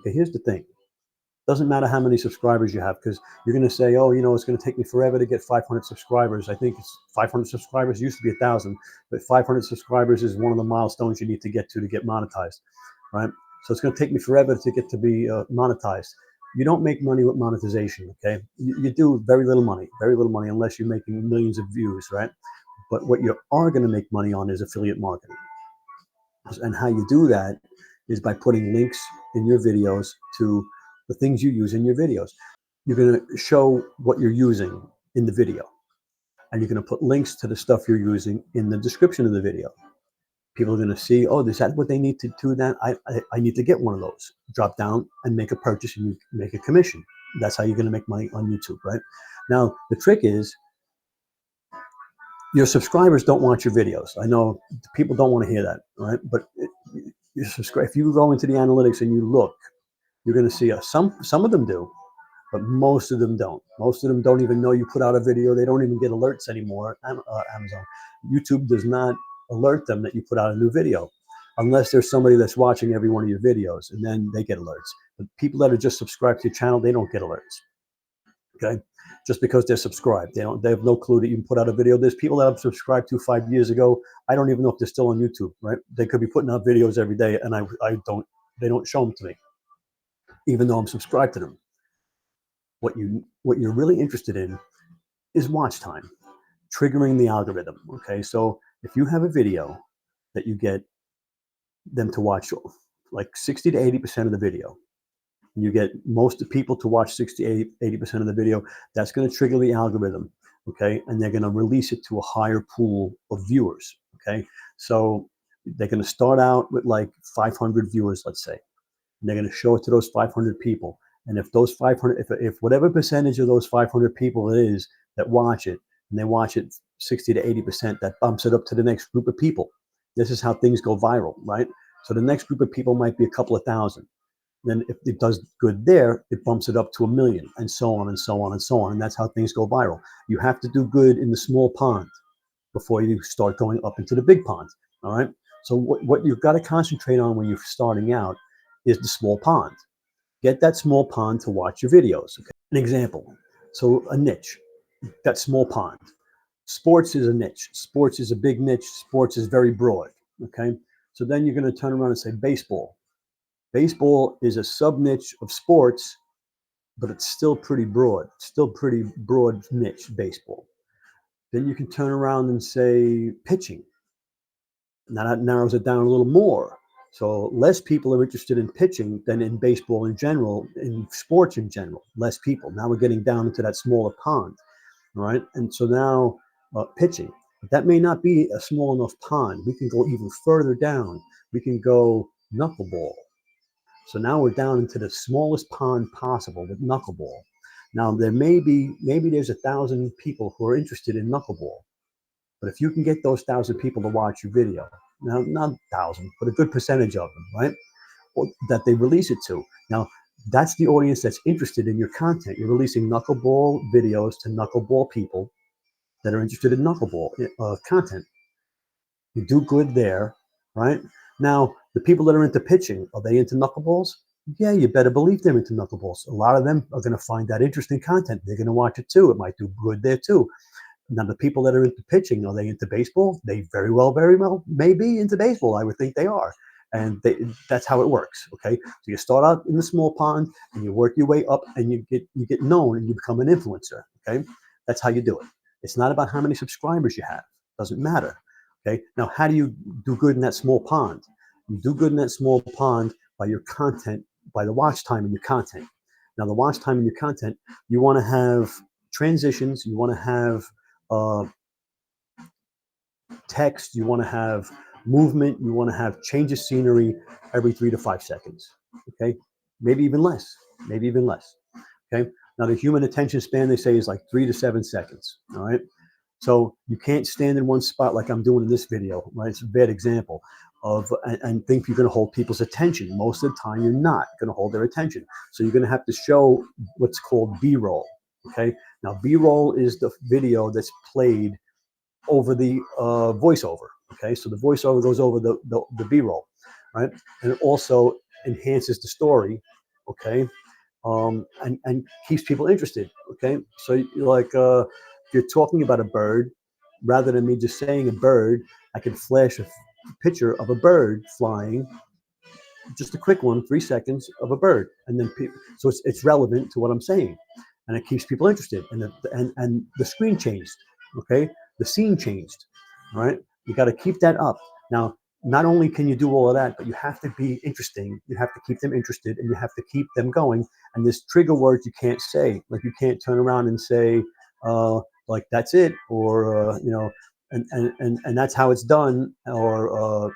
Okay, here's the thing. Doesn't matter how many subscribers you have, because you're going to say, oh, it's going to take me forever to get 500 subscribers. I think it's 500 subscribers. It used to be 1,000, but 500 subscribers is one of the milestones you need to get monetized, right? So it's going to take me forever to get to be monetized. You don't make money with monetization, okay? You do very little money unless you're making millions of views, right? But what you are going to make money on is affiliate marketing. And how you do that is by putting links in your videos to the things you use in your videos. You're going to show what you're using in the video, and you're going to put links to the stuff you're using in the description of the video. People are going to see, oh, is that what they need to do? That I need to get one of those. Drop down and make a purchase, and you make a commission. That's how you're going to make money on YouTube, right? Now, the trick is your subscribers don't watch your videos. I know people don't want to hear that, right? But if you go into the analytics and you look, you're going to see some of them do, but most of them don't. Most of them don't even know you put out a video. They don't even get alerts anymore. Amazon, YouTube does not alert them that you put out a new video, unless there's somebody that's watching every one of your videos, and then they get alerts. But people that are just subscribed to your channel, they don't get alerts. Okay, just because they're subscribed, they have no clue that you can put out a video. There's people that I've subscribed to 5 years ago. I don't even know if they're still on YouTube, right? They could be putting out videos every day, and they don't show them to me, even though I'm subscribed to them. What you're really interested in is watch time, triggering the algorithm. Okay, so if you have a video that you get them to watch like 60 to 80% of the video, you get most of the people to watch 60, 80% of the video, that's going to trigger the algorithm, okay? And they're going to release it to a higher pool of viewers, okay? So they're going to start out with like 500 viewers, let's say, and they're going to show it to those 500 people. And if those 500, if whatever percentage of those 500 people it is that watch it, and they watch it 60 to 80%, that bumps it up to the next group of people. This is how things go viral, right? So the next group of people might be a couple of thousand. Then if it does good there, it bumps it up to 1 million, and so on and so on and so on. And that's how things go viral. You have to do good in the small pond before you start going up into the big pond, all right? So what you've got to concentrate on when you're starting out is the small pond. Get that small pond to watch your videos. Okay? An example, so a niche, that small pond. Sports is a niche. Sports is a big niche. Sports is very broad, okay? So then you're going to turn around and say baseball. Baseball is a sub-niche of sports, but it's still pretty broad. Still pretty broad niche, baseball. Then you can turn around and say pitching. Now that narrows it down a little more. So less people are interested in pitching than in baseball in general, in sports in general. Less people. Now we're getting down into that smaller pond, all right? And so now pitching. But that may not be a small enough pond. We can go even further down. We can go knuckleball. So now we're down into the smallest pond possible with knuckleball. Now there maybe there's 1,000 people who are interested in knuckleball. But if you can get those 1,000 people to watch your video, now not 1,000, but a good percentage of them, right? Or that they release it to. Now that's the audience that's interested in your content. You're releasing knuckleball videos to knuckleball people that are interested in knuckleball content. You do good there, right? Now, the people that are into pitching, are they into knuckleballs? Yeah, you better believe they're into knuckleballs. A lot of them are going to find that interesting content. They're going to watch it too. It might do good there too. Now, the people that are into pitching, are they into baseball? They very well may be into baseball. I would think they are. And that's how it works, okay? So you start out in the small pond, and you work your way up, and you get known, and you become an influencer, okay? That's how you do it. It's not about how many subscribers you have. It doesn't matter, okay? Now, how do you do good in that small pond? You do good in that small pond by your content, by the watch time in your content. Now, the watch time in your content, you want to have transitions, you want to have text, you want to have movement, you want to have change of scenery every 3 to 5 seconds, okay? Maybe even less, okay? Now, the human attention span, they say, is like 3 to 7 seconds, all right? So you can't stand in one spot like I'm doing in this video, right? It's a bad example of, and think you're going to hold people's attention. Most of the time, you're not going to hold their attention. So you're going to have to show what's called B-roll, okay? Now, B-roll is the video that's played over the voiceover, okay? So the voiceover goes over the B-roll, right? And it also enhances the story okay? And keeps people interested, okay? So like if you're talking about a bird, rather than me just saying a bird, I can flash a picture of a bird flying, just a quick one, 3 seconds of a bird, and then so it's relevant to what I'm saying, and it keeps people interested, and the screen changed, okay, the scene changed, all right. You got to keep that up. Now, not only can you do all of that, but you have to be interesting. You have to keep them interested, and you have to keep them going. And there's trigger words you can't say, like you can't turn around and say, like that's it, or and that's how it's done, or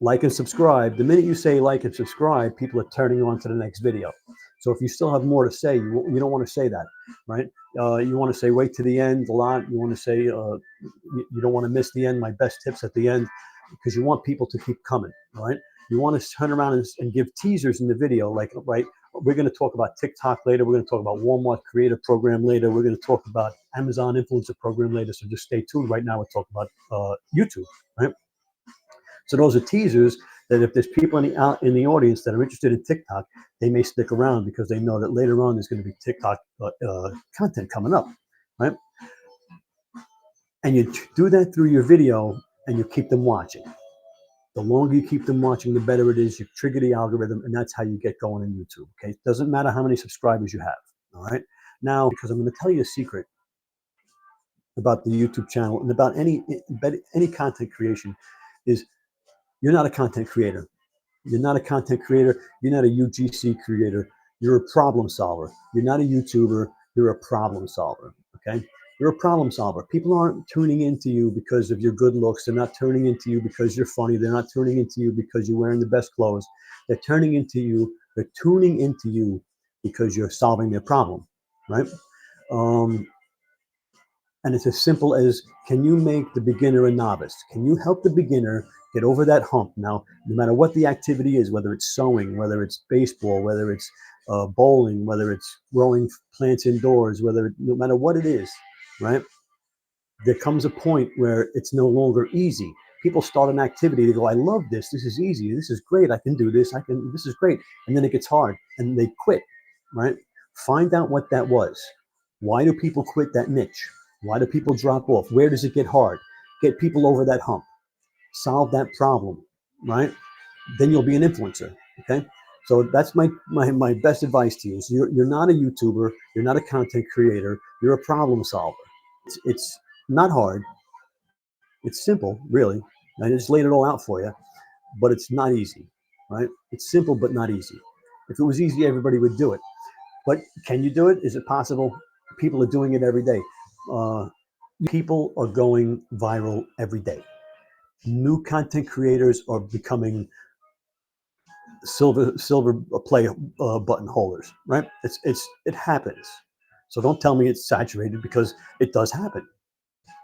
like and subscribe. The minute you say like and subscribe, people are turning on to the next video. So if you still have more to say, you don't want to say that, right? You want to say wait to the end a lot. You want to say you don't want to miss the end, my best tips at the end, because you want people to keep coming, right? You want to turn around and give teasers in the video, like, right, we're going to talk about TikTok later. We're going to talk about Walmart Creator Program later. We're going to talk about Amazon Influencer Program later. So just stay tuned. Right now, we're talking about YouTube, right? So those are teasers that if there's people in the audience that are interested in TikTok, they may stick around because they know that later on there's going to be TikTok content coming up, right? And you do that through your video, and you keep them watching. The longer you keep them watching, the better it is. You trigger the algorithm, and that's how you get going in YouTube. Okay, it doesn't matter how many subscribers you have. All right. Now, because I'm going to tell you a secret about the YouTube channel and about any content creation, is you're not a content creator. You're not a content creator. You're not a UGC creator. You're a problem solver. You're not a YouTuber. You're a problem solver. Okay. You're a problem solver. People aren't tuning into you because of your good looks. They're not tuning into you because you're funny. They're not tuning into you because you're wearing the best clothes. They're turning into you. They're tuning into you because you're solving their problem. Right. Um, and it's as simple as, can you make the beginner a novice? Can you help the beginner get over that hump? Now, no matter what the activity is, whether it's sewing, whether it's baseball, whether it's bowling, whether it's growing plants indoors, no matter what it is, right? There comes a point where it's no longer easy. People start an activity, they go, I love this. This is easy. This is great. I can do this. This is great. And then it gets hard and they quit, right? Find out what that was. Why do people quit that niche? Why do people drop off? Where does it get hard? Get people over that hump. Solve that problem, right? Then you'll be an influencer, okay? So that's my best advice to you. Is you're not a YouTuber. You're not a content creator. You're a problem solver. It's not hard. It's simple, really. I just laid it all out for you, but it's not easy, right? It's simple, but not easy. If it was easy, everybody would do it. But can you do it? Is it possible? People are doing it every day. People are going viral every day. New content creators are becoming silver play button holders, right? It happens. So don't tell me it's saturated, because it does happen.